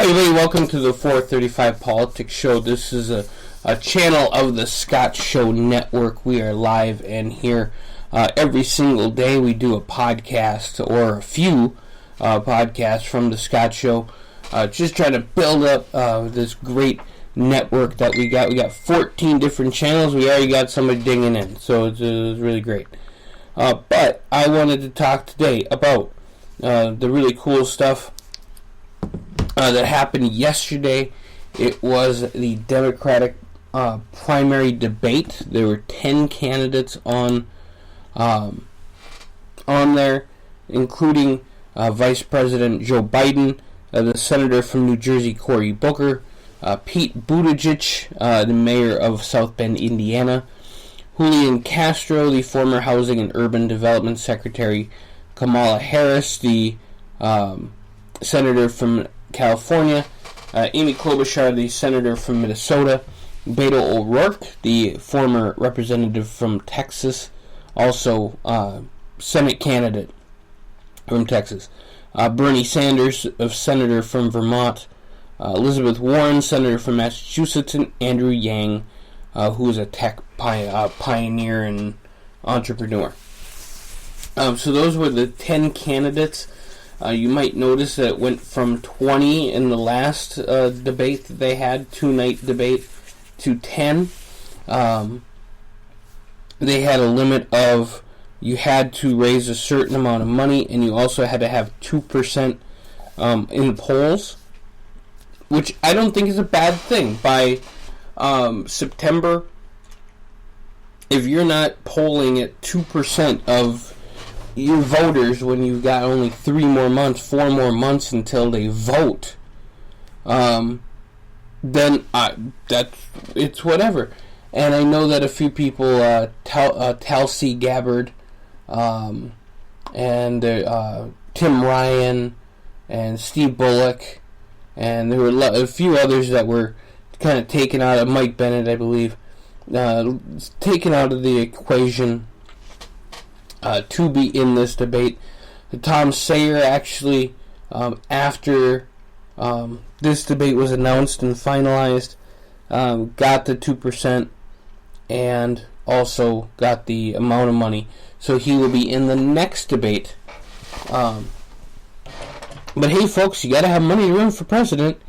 Hi everybody, welcome to the 435 Politics Show. This is a channel of the Scott Show Network. We are live and here every single day. We do a podcast or a few podcasts from the Scott Show. Just trying to build up this great network that we got. We got 14 different channels. We already got somebody dinging in, so it's really great. But I wanted to talk today about the really cool stuff that happened yesterday. It was the Democratic primary debate. There were 10 candidates on there, including Vice President Joe Biden, the Senator from New Jersey Cory Booker, Pete Buttigieg, the Mayor of South Bend, Indiana, Julian Castro, the former Housing and Urban Development Secretary, Kamala Harris, the Senator from California, Amy Klobuchar, the Senator from Minnesota, Beto O'Rourke, the former representative from Texas, also Senate candidate from Texas, Bernie Sanders, Senator from Vermont, Elizabeth Warren, Senator from Massachusetts, and Andrew Yang, who is a tech pioneer and entrepreneur. So those were the 10 candidates. You might notice that it went from 20 in the last debate that they had, two-night debate, to 10. They had a limit of you had to raise a certain amount of money, and you also had to have 2% in the polls, which I don't think is a bad thing. By September, if you're not polling at 2% of your voters when you've got only 4 more months until they vote, then it's whatever. And I know that a few people, Tulsi Gabbard, and Tim Ryan, and Steve Bullock, and there were a few others that were kind of taken out of, Mike Bennett, I believe, taken out of the equation to be in this debate. Tom Sayer actually, after this debate was announced and finalized, got the 2% and also got the amount of money. So he will be in the next debate. But hey, folks, you got to have money to run for president,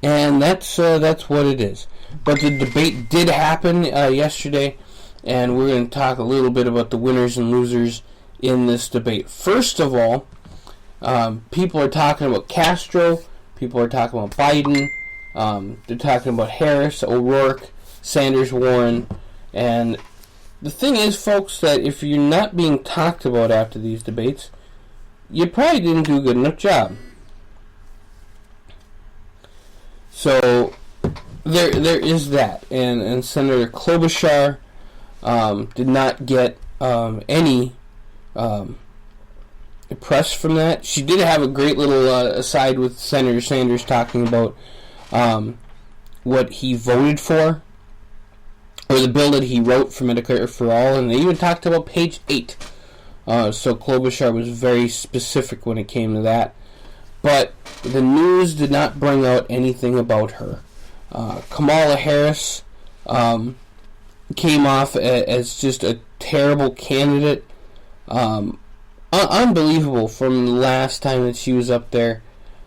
and that's what it is. But the debate did happen yesterday, and we're going to talk a little bit about the winners and losers in this debate. First of all, people are talking about Castro, people are talking about Biden, they're talking about Harris, O'Rourke, Sanders, Warren, and the thing is, folks, that if you're not being talked about after these debates, you probably didn't do a good enough job. So there is that, and Senator Klobuchar did not get any press from that. She did have a great little aside with Senator Sanders talking about what he voted for, or the bill that he wrote for Medicare for All, and they even talked about page 8. So Klobuchar was very specific when it came to that. But the news did not bring out anything about her. Kamala Harris came off as just a terrible candidate. Unbelievable from the last time that she was up there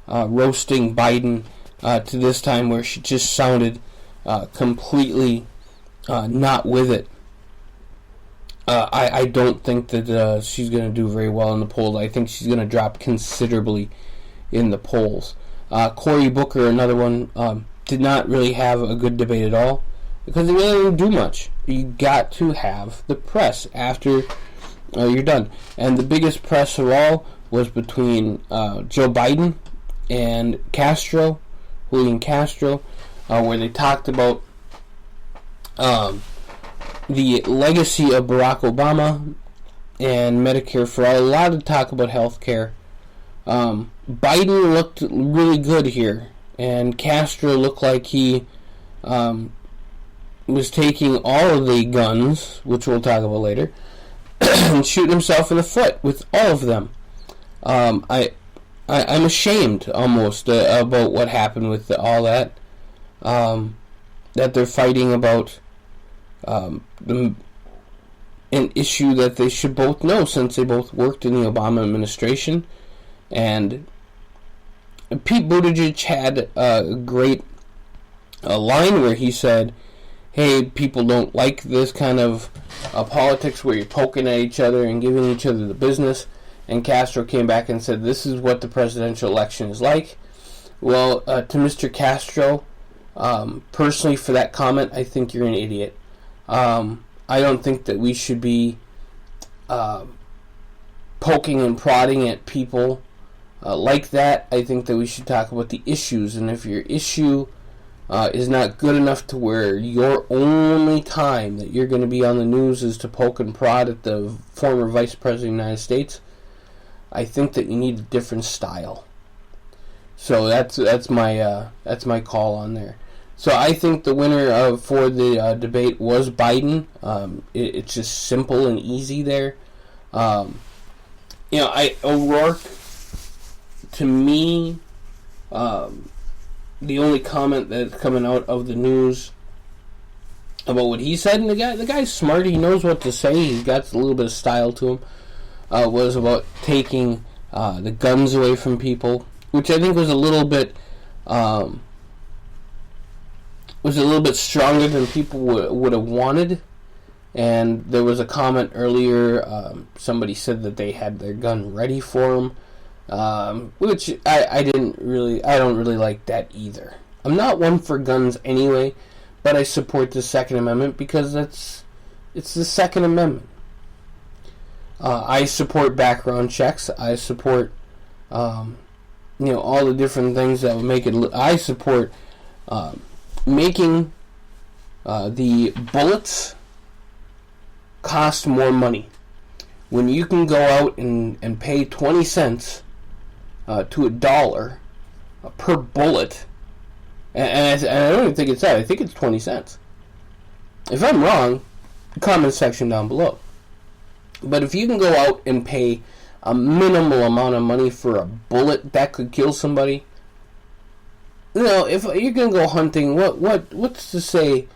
roasting Biden to this time where she just sounded completely not with it. I don't think that she's going to do very well in the polls. I think she's going to drop considerably in the polls. Cory Booker, another one, did not really have a good debate at all because they really didn't do much. You got to have the press after you're done. And the biggest press of all was between Joe Biden and Castro, Julian Castro, where they talked about the legacy of Barack Obama and Medicare for All. A lot of talk about health care. Biden looked really good here, and Castro looked like he was taking all of the guns, which we'll talk about later, and shooting himself in the foot with all of them. I'm ashamed almost about what happened with all that. That they're fighting about an issue that they should both know, since they both worked in the Obama administration. And Pete Buttigieg had a great line where he said, hey, people don't like this kind of politics where you're poking at each other and giving each other the business. And Castro came back and said, this is what the presidential election is like. Well, to Mr. Castro, personally, for that comment, I think you're an idiot. I don't think that we should be poking and prodding at people like that. I think that we should talk about the issues, and if your issue is not good enough to where your only time that you're going to be on the news is to poke and prod at the former Vice President of the United States, I think that you need a different style. So that's my call on there. So I think the winner for the debate was Biden. It's just simple and easy there. O'Rourke, to me, the only comment that's coming out of the news about what he said, and the guy's smart, he knows what to say, he's got a little bit of style to him, was about taking the guns away from people, which I think was a little bit stronger than people would have wanted. And there was a comment earlier, somebody said that they had their gun ready for them, which I don't really like that either. I'm not one for guns anyway, but I support the Second Amendment because it's the Second Amendment. I support background checks. I support, all the different things that would make it. I support making the bullets cost more money. When you can go out and pay 20 cents to $1 per bullet, and I don't even think it's that. I think it's 20 cents. If I'm wrong, comment section down below. But if you can go out and pay a minimal amount of money for a bullet that could kill somebody, if you're gonna go hunting, what's to say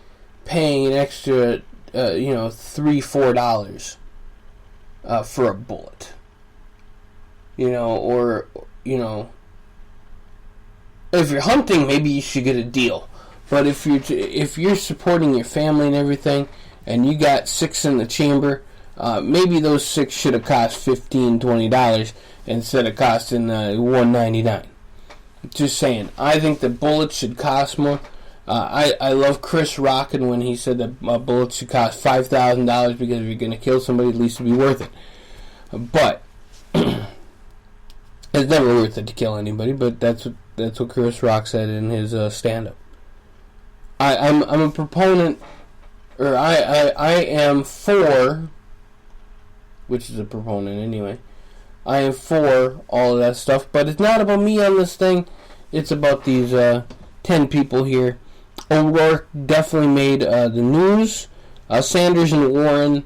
paying an extra $3-4 for a bullet, if you're hunting, maybe you should get a deal. But if you're supporting your family and everything, and you got 6 in the chamber, maybe those 6 should have cost $15-20 instead of costing $1.99. Just saying. I think that bullets should cost more. I love Chris Rock, and when he said that bullets should cost $5,000 because if you're going to kill somebody, at least it'd be worth it. But it's never worth it to kill anybody. But that's what Chris Rock said in his stand-up. I'm a proponent, or I am for, which is a proponent anyway. I am for all of that stuff, but it's not about me on this thing. It's about these 10 people here. O'Rourke definitely made the news. Sanders and Warren.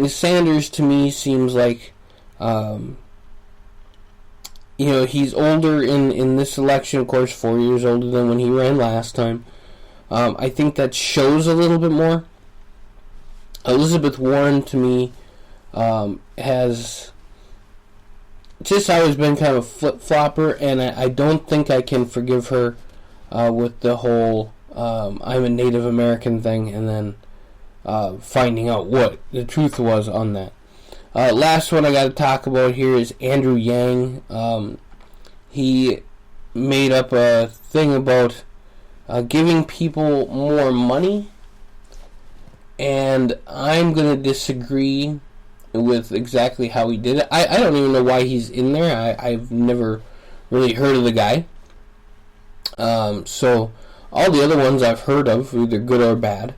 Sanders to me seems like, he's older in this election. Of course, 4 years older than when he ran last time. I think that shows a little bit more. Elizabeth Warren to me has just always been kind of a flip-flopper, and I don't think I can forgive her with the whole I'm a Native American thing, and then finding out what the truth was on that. Last one I got to talk about here is Andrew Yang. He made up a thing about giving people more money, and I'm going to disagree with exactly how he did it. I don't even know why he's in there. I've never really heard of the guy. So all the other ones I've heard of, either good or bad.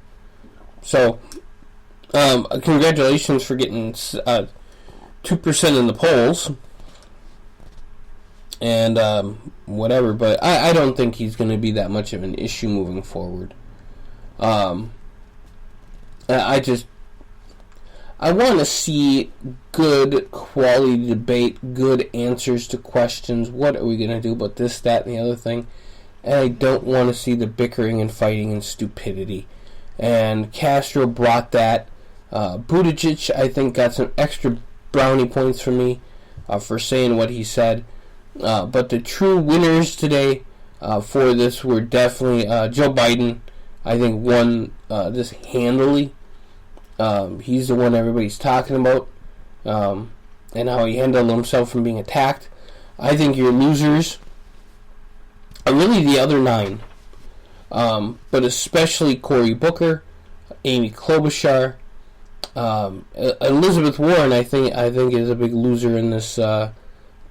So congratulations for getting 2% in the polls. And whatever, but I don't think he's going to be that much of an issue moving forward. I want to see good quality debate, good answers to questions. What are we going to do about this, that, and the other thing? And I don't want to see the bickering and fighting and stupidity. And Castro brought that. Buttigieg, I think, got some extra brownie points for me for saying what he said. But the true winners today for this were definitely Joe Biden. I think won this handily. He's the one everybody's talking about, and how he handled himself from being attacked. I think your losers are really the other 9, but especially Cory Booker, Amy Klobuchar, Elizabeth Warren. I think is a big loser in this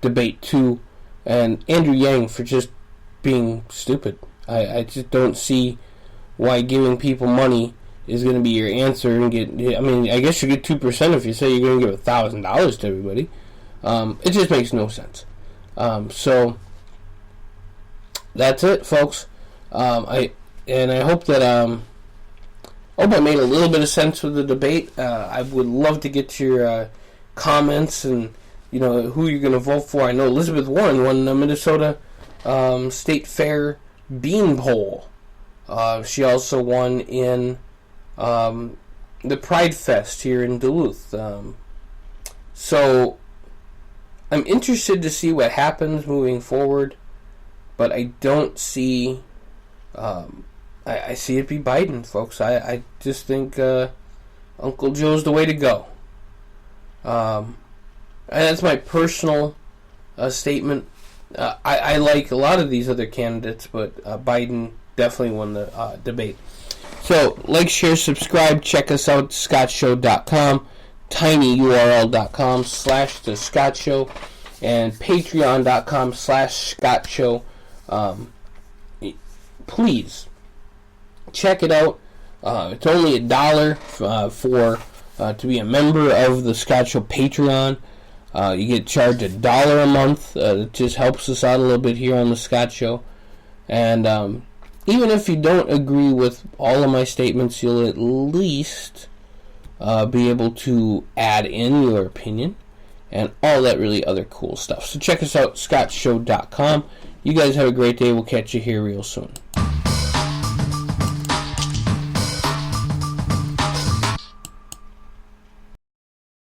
debate too, and Andrew Yang for just being stupid. I just don't see why giving people money is going to be your answer and I guess you get 2% if you say you're going to give $1,000 to everybody. It just makes no sense. So that's it, folks. I hope that I made a little bit of sense with the debate. I would love to get your comments and who you're going to vote for. I know Elizabeth Warren won the Minnesota State Fair Bean Poll. She also won in the Pride Fest here in Duluth. So I'm interested to see what happens moving forward, but I don't see I see it be Biden, folks. I just think Uncle Joe's the way to go. And that's my personal statement. I like a lot of these other candidates, but Biden definitely won the debate. So, like, share, subscribe, check us out, scottshow.com, tinyurl.com/The Scott Show, and patreon.com/Scott Show. Please, check it out. It's only $1 for to be a member of the Scott Show Patreon. You get charged $1 a month. It just helps us out a little bit here on the Scott Show. And even if you don't agree with all of my statements, you'll at least be able to add in your opinion and all that really other cool stuff. So check us out, scottshow.com. You guys have a great day. We'll catch you here real soon.